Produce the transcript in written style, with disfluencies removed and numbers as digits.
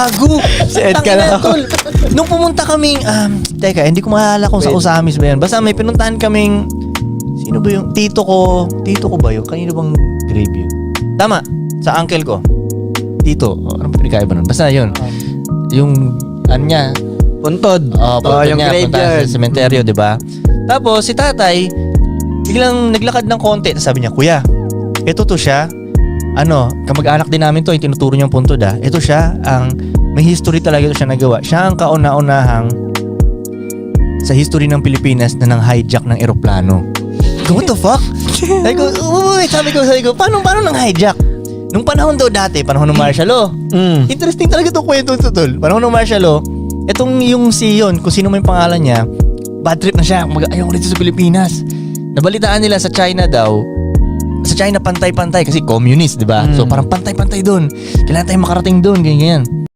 Gago! Si Ed ka lang ako. Nung pumunta kaming, teka, hindi ko maalala kung sa Osamis ba yan. Basta may pinuntahan kaming, sino ba yung, tito ko ba yun? Kanino bang grave yun? Tama, sa uncle ko. Tito, anong pinagkaiba nun? Basta yun. Yung, niya, Puntod. puntod yung niya, punta graveyard. sa sementeryo, di ba? Tapos, si tatay, biglang naglakad ng konti. Sabi niya, kuya, ito to siya. Kamag-anak din namin to, yung tinuturo niyang puntod Ito siya, may history talaga ito siya nagawa. Siya ang kauna-unahang sa history ng Pilipinas na nang hijack ng eroplano. What the fuck? Sabi ko, paano nang hijack? Nung panahon daw dati, panahon ng martial law. Interesting talaga itong kwento ito, tol. Panahon ng martial law, itong yung Sion, kung sino may pangalan niya, bad trip na siya. Ayaw ko dito sa Pilipinas. Nabalitaan nila sa China daw, sa China pantay-pantay kasi communist, di ba? So parang pantay-pantay doon. Kailangan tayong makarating doon, ganyan.